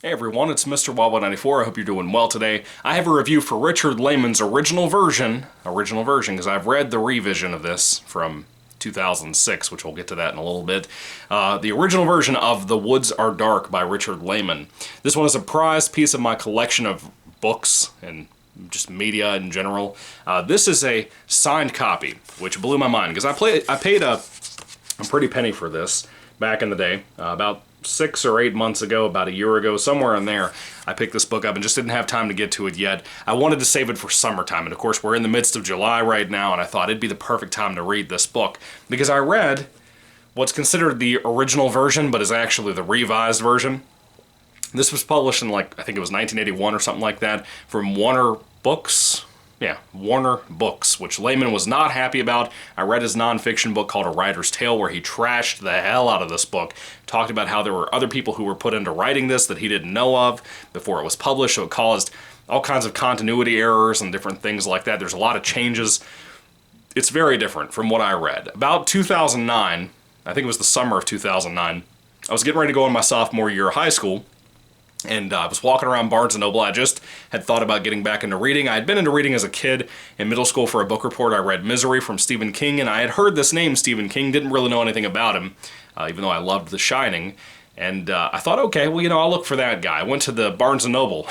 Hey everyone, it's Mr. Wawa94. I hope you're doing well today. I have a review for Richard Lehmann's original version, because I've read the revision of this from 2006, which we'll get to that in a little bit. The original version of The Woods Are Dark by Richard Lehmann. This one is a prized piece of my collection of books and just media in general. This is a signed copy, which blew my mind, because I paid a pretty penny for this back in the day, about 6 or 8 months ago, about a year ago, somewhere in there. I picked this book up and just didn't have time to get to it yet. I wanted to save it for summertime, and of course we're in the midst of July right now, and I thought it'd be the perfect time to read this book, because I read what's considered the original version, but is actually the revised version. This was published in, I think it was 1981 or something like that, from Warner Books. Yeah, Warner Books, which Lehmann was not happy about. I read his nonfiction book called A Writer's Tale, where he trashed the hell out of this book. Talked about how there were other people who were put into writing this that he didn't know of before it was published, so it caused all kinds of continuity errors and different things like that. There's a lot of changes. It's very different from what I read. About 2009, I think it was the summer of 2009, I was getting ready to go in my sophomore year of high school, and I was walking around Barnes & Noble. I just had thought about getting back into reading. I had been into reading as a kid. In middle school for a book report, I read Misery from Stephen King, and I had heard this name, Stephen King, didn't really know anything about him, even though I loved The Shining. And I thought, okay, well, I'll look for that guy. I went to the Barnes & Noble,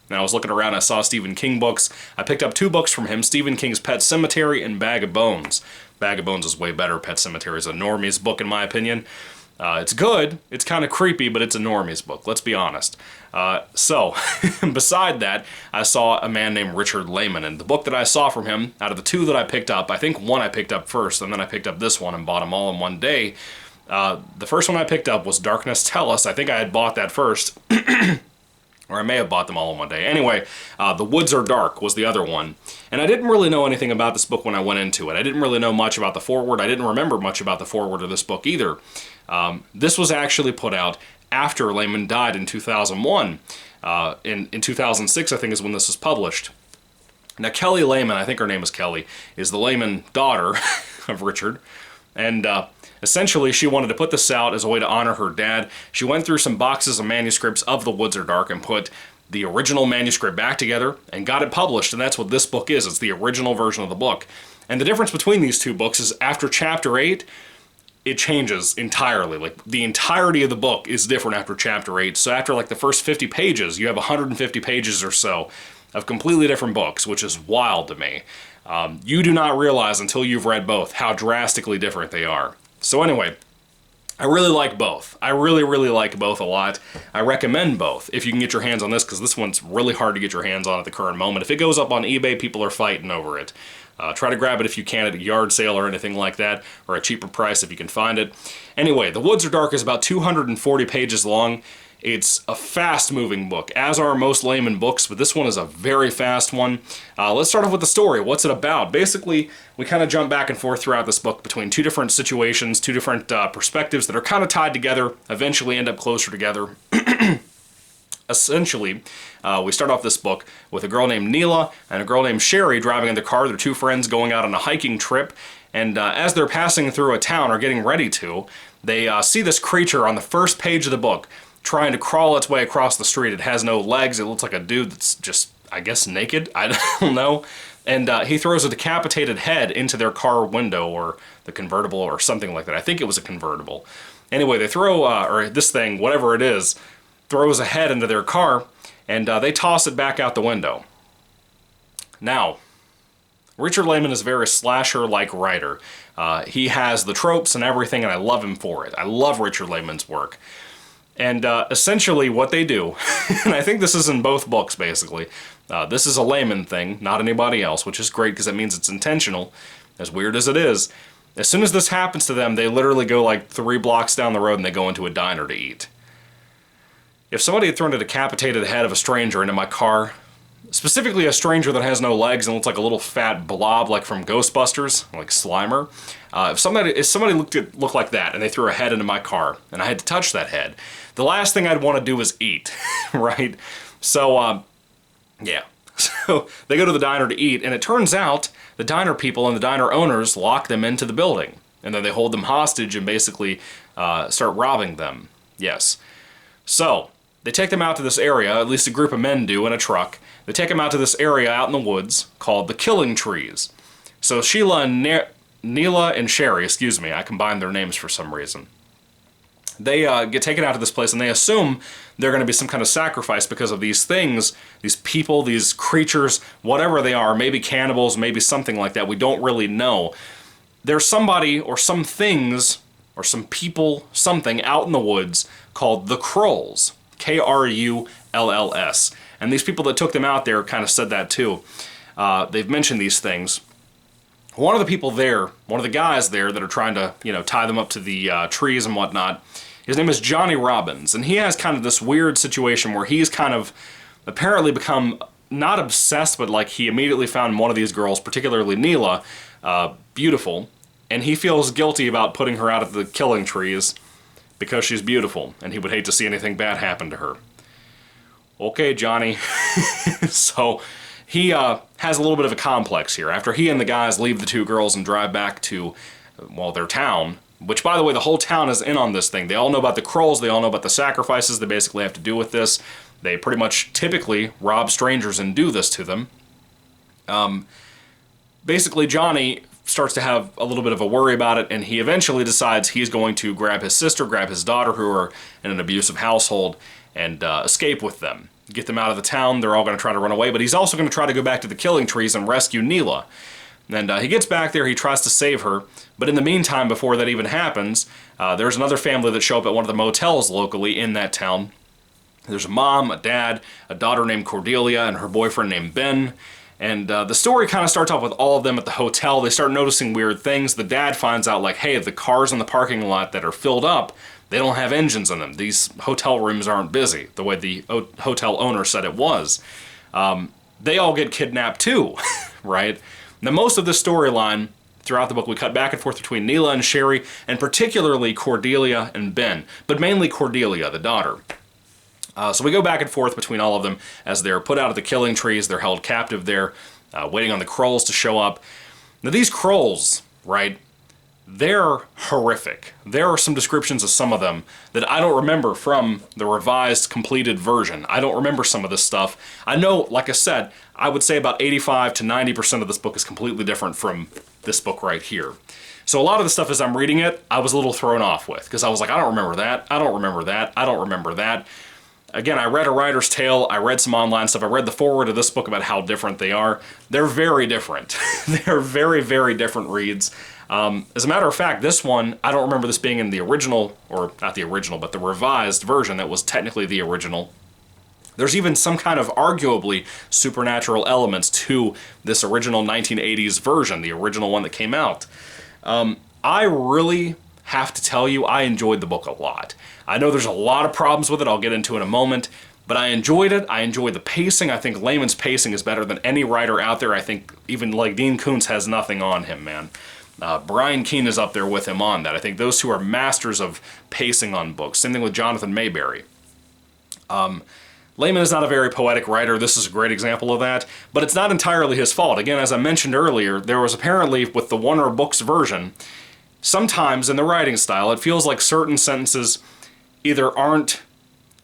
and I was looking around, I saw Stephen King books. I picked up 2 books from him, Stephen King's Pet Sematary and Bag of Bones. Bag of Bones is way better. Pet Sematary is a normies book, in my opinion. It's good, it's kind of creepy, but it's a normies book, let's be honest. So, beside that, I saw a man named Richard Lehmann, and the book that I saw from him, out of the 2 that I picked up, I think one I picked up first, and then I picked up this one and bought them all in one day. The first one I picked up was Darkness Tell Us. I think I had bought that first, or I may have bought them all in one day. Anyway, The Woods Are Dark was the other one. And I didn't really know anything about this book when I went into it. I didn't really know much about the foreword. I didn't remember much about the foreword of this book either. This was actually put out after Lehmann died in 2001. In 2006, I think, is when this was published. Now, Kelly Lehmann, I think her name is Kelly, is the Lehmann daughter of Richard. And essentially, she wanted to put this out as a way to honor her dad. She went through some boxes of manuscripts of The Woods Are Dark and put the original manuscript back together and got it published, and that's what this book is. It's the original version of the book. And the difference between these 2 books is after Chapter 8, it changes entirely. The entirety of the book is different after Chapter 8. So after the first 50 pages, you have 150 pages or so of completely different books, which is wild to me. You do not realize until you've read both how drastically different they are. So anyway, I really like both. I really, really like both a lot. I recommend both if you can get your hands on this, because this one's really hard to get your hands on at the current moment. If it goes up on eBay, people are fighting over it. Try to grab it if you can at a yard sale or anything like that, or a cheaper price if you can find it. Anyway, The Woods Are Dark is about 240 pages long. It's a fast-moving book, as are most Lehmann books, but this one is a very fast one. Let's start off with the story. What's it about? Basically, we kind of jump back and forth throughout this book between 2 different situations, 2 different perspectives that are kind of tied together, eventually end up closer together. Essentially, we start off this book with a girl named Neela and a girl named Sherry driving in their car. They're 2 friends going out on a hiking trip, and as they're passing through a town or getting ready to, they see this creature on the first page of the book trying to crawl its way across the street. It has no legs. It looks like a dude that's just, I guess, naked. I don't know. And he throws a decapitated head into their car window, or the convertible, or something like that. I think it was a convertible. Anyway, they throw, or this thing, whatever it is, throws a head into their car, and they toss it back out the window. Now, Richard Lehmann is a very slasher-like writer. He has the tropes and everything, and I love him for it. I love Richard Lehmann's work. And essentially what they do, and I think this is in both books basically, this is a Lehmann thing, not anybody else, which is great because it means it's intentional, as weird as it is. As soon as this happens to them, they literally go 3 blocks down the road and they go into a diner to eat. If somebody had thrown a decapitated head of a stranger into my car, specifically a stranger that has no legs and looks like a little fat blob like from Ghostbusters, like Slimer, if somebody looked like that and they threw a head into my car and I had to touch that head, the last thing I'd want to do is eat, right? So, yeah. So they go to the diner to eat, and it turns out the diner people and the diner owners lock them into the building, and then they hold them hostage and basically start robbing them. Yes. So, They take them out to this area, at least a group of men do in a truck. They take them out to this area out in the woods called the Killing Trees. So Sheila and Neela and Sherry, excuse me, I combined their names for some reason. They get taken out to this place and they assume they're going to be some kind of sacrifice because of these things, these people, these creatures, whatever they are, maybe cannibals, maybe something like that. We don't really know. There's somebody or some things or some people, something out in the woods called the Krulls. Krulls. And these people that took them out there kind of said that too. They've mentioned these things. One of the people there, one of the guys there that are trying to, tie them up to the trees and whatnot, his name is Johnny Robbins, and he has kind of this weird situation where he's kind of apparently become not obsessed, but like he immediately found one of these girls, particularly Neela, beautiful, and he feels guilty about putting her out at the Killing Trees because she's beautiful, and he would hate to see anything bad happen to her. Okay, Johnny. So he has a little bit of a complex here. After he and the guys leave the two girls and drive back to, their town, which, by the way, the whole town is in on this thing. They all know about the Krulls. They all know about the sacrifices they basically have to do with this. They pretty much typically rob strangers and do this to them. Basically, Johnny starts to have a little bit of a worry about it, and he eventually decides he's going to grab his sister, grab his daughter, who are in an abusive household, and escape with them. Get them out of the town. They're all going to try to run away, but he's also going to try to go back to the Killing Trees and rescue Neela. And he gets back there, he tries to save her, but in the meantime, before that even happens, there's another family that show up at one of the motels locally in that town. There's a mom, a dad, a daughter named Cordelia, and her boyfriend named Ben. And the story kind of starts off with all of them at the hotel. They start noticing weird things. The dad finds out, like, hey, the cars in the parking lot that are filled up, they don't have engines in them. These hotel rooms aren't busy, the way the hotel owner said it was. They all get kidnapped too, right? Now, most of this storyline throughout the book, we cut back and forth between Neela and Sherry, and particularly Cordelia and Ben, but mainly Cordelia, the daughter. So we go back and forth between all of them as they're put out at the Killing Trees. They're held captive there, waiting on the Krulls to show up. Now, these Krulls, right, they're horrific. There are some descriptions of some of them that I don't remember from the revised, completed version. I don't remember some of this stuff. I know, like I said, I would say about 85 to 90% of this book is completely different from this book right here. So a lot of the stuff as I'm reading it, I was a little thrown off with, because I was like, I don't remember that, I don't remember that, I don't remember that. Again, I read A Writer's Tale, I read some online stuff, I read the foreword of this book about how different they are. They're very different. They're very, very different reads. As a matter of fact, this one, I don't remember this being in the original, or not the original, but the revised version that was technically the original. There's even some kind of arguably supernatural elements to this original 1980s version, the original one that came out. I really have to tell you, I enjoyed the book a lot. I know there's a lot of problems with it, I'll get into in a moment, but I enjoyed it. I enjoyed the pacing. I think Layman's pacing is better than any writer out there. I think even like Dean Koontz has nothing on him, man. Brian Keene is up there with him on that. I think those two are masters of pacing on books. Same thing with Jonathan Mayberry. Layman is not a very poetic writer. This is a great example of that, but it's not entirely his fault. Again, as I mentioned earlier, there was apparently, with the Warner Books version, sometimes in the writing style, it feels like certain sentences either aren't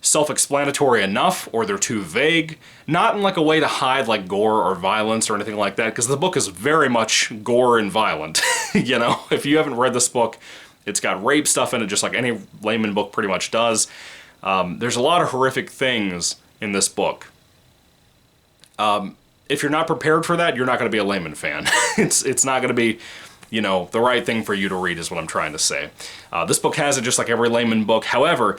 self-explanatory enough or they're too vague, not in like a way to hide like gore or violence or anything like that, because the book is very much gore and violent. You know, if you haven't read this book, it's got rape stuff in it just like any Layman book pretty much does. There's a lot of horrific things in this book. If you're not prepared for that, you're not going to be a Layman fan. It's not going to be, you know, the right thing for you to read is what I'm trying to say. This book has it just like every Layman book. However,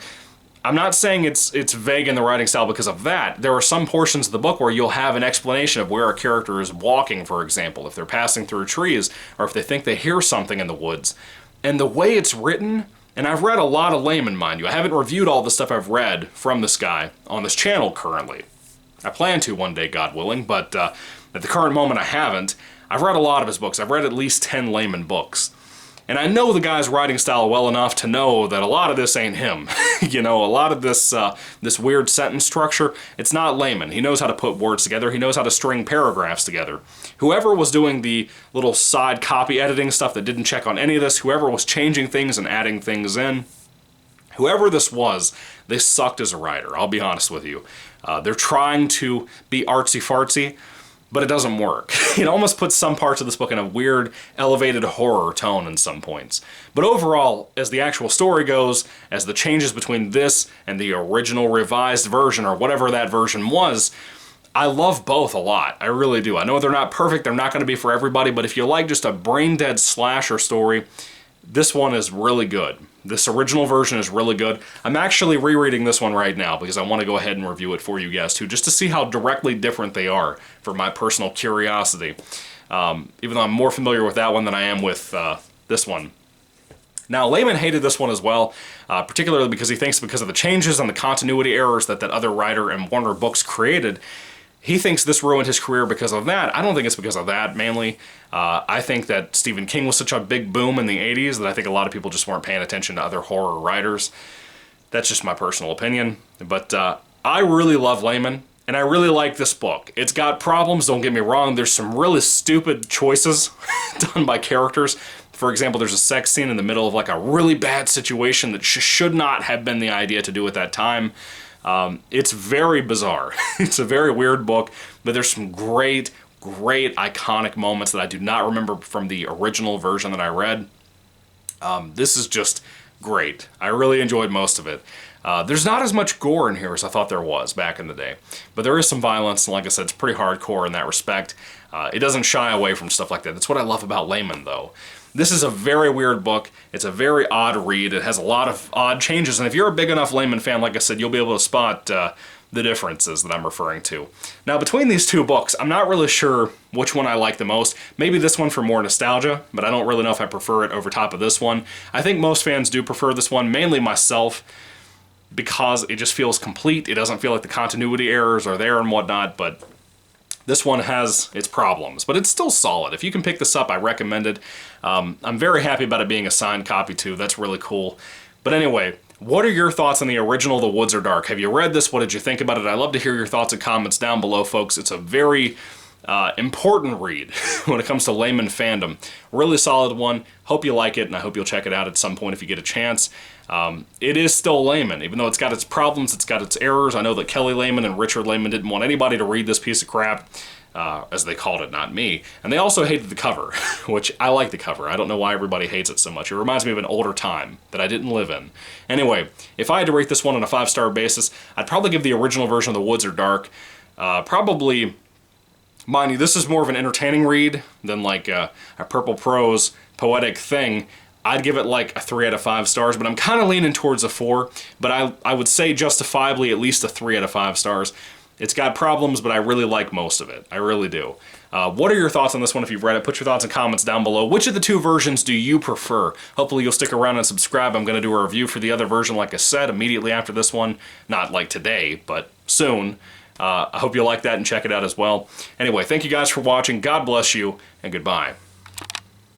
I'm not saying it's vague in the writing style because of that. There are some portions of the book where you'll have an explanation of where a character is walking, for example, if they're passing through trees or if they think they hear something in the woods. And the way it's written, and I've read a lot of Layman, mind you. I haven't reviewed all the stuff I've read from this guy on this channel currently. I plan to one day, God willing, but at the current moment I haven't. I've read a lot of his books. I've read at least 10 Layman books. And I know the guy's writing style well enough to know that a lot of this ain't him. You know, a lot of this this weird sentence structure, it's not Layman. He knows how to put words together. He knows how to string paragraphs together. Whoever was doing the little side copy editing stuff that didn't check on any of this, whoever was changing things and adding things in, Whoever this was, they sucked as a writer, I'll be honest with you. They're trying to be artsy-fartsy, but it doesn't work. It almost puts some parts of this book in a weird, elevated horror tone in some points. But overall, as the actual story goes, as the changes between this and the original revised version, or whatever that version was, I love both a lot. I really do. I know they're not perfect, they're not going to be for everybody, but if you like just a brain-dead slasher story, this one is really good. This original version is really good. I'm actually rereading this one right now because I want to go ahead and review it for you guys too, just to see how directly different they are for my personal curiosity. Even though I'm more familiar with that one than I am with this one. Now, Layman hated this one as well, particularly because he thinks because of the changes and the continuity errors that that other writer and Warner Books created, he thinks this ruined his career because of that. I don't think it's because of that, mainly. I think that Stephen King was such a big boom in the 80s that I think a lot of people just weren't paying attention to other horror writers. That's just my personal opinion. But I really love Layman, and I really like this book. It's got problems, don't get me wrong. There's some really stupid choices done by characters. For example, there's a sex scene in the middle of like a really bad situation that should not have been the idea to do at that time. It's very bizarre. It's a very weird book, but there's some great iconic moments that I do not remember from the original version that I read. This is just great. I really enjoyed most of it. There's not as much gore in here as I thought there was back in the day, but there is some violence, and like I said, it's pretty hardcore in that respect. It doesn't shy away from stuff like that. That's what I love about Layman, though. This is a very weird book. It's a very odd read. It has a lot of odd changes, and if you're a big enough Layman fan, like I said, you'll be able to spot the differences that I'm referring to. Now, between these two books, I'm not really sure which one I like the most. Maybe this one for more nostalgia, but I don't really know if I prefer it over top of this one. I think most fans do prefer this one, mainly myself, because it just feels complete. It doesn't feel like the continuity errors are there and whatnot, but this one has its problems, but it's still solid. If you can pick this up, I recommend it. I'm very happy about it being a signed copy too. That's really cool. But anyway, what are your thoughts on the original The Woods Are Dark? Have you read this? What did you think about it? I'd love to hear your thoughts and comments down below, folks. It's a very important read when it comes to Layman fandom. Really solid one. Hope you like it, and I hope you'll check it out at some point if you get a chance. It is still Layman, even though it's got its problems, it's got its errors. I know that Kelly Layman and Richard Layman didn't want anybody to read this piece of crap, as they called it, not me. And they also hated the cover, which I like the cover. I don't know why everybody hates it so much. It reminds me of an older time that I didn't live in. Anyway, if I had to rate this one on a 5-star basis, I'd probably give the original version of The Woods Are Dark, probably, mind you, this is more of an entertaining read than like a Purple Prose poetic thing. I'd give it like a 3 out of 5 stars, but I'm kind of leaning towards a 4, but I would say justifiably at least a 3 out of 5 stars. It's got problems, but I really like most of it. I really do. What are your thoughts on this one if you've read it? Put your thoughts and comments down below. Which of the two versions do you prefer? Hopefully you'll stick around and subscribe. I'm going to do a review for the other version, like I said, immediately after this one. Not like today, but soon. I hope you'll like that and check it out as well. Anyway, thank you guys for watching. God bless you, and goodbye.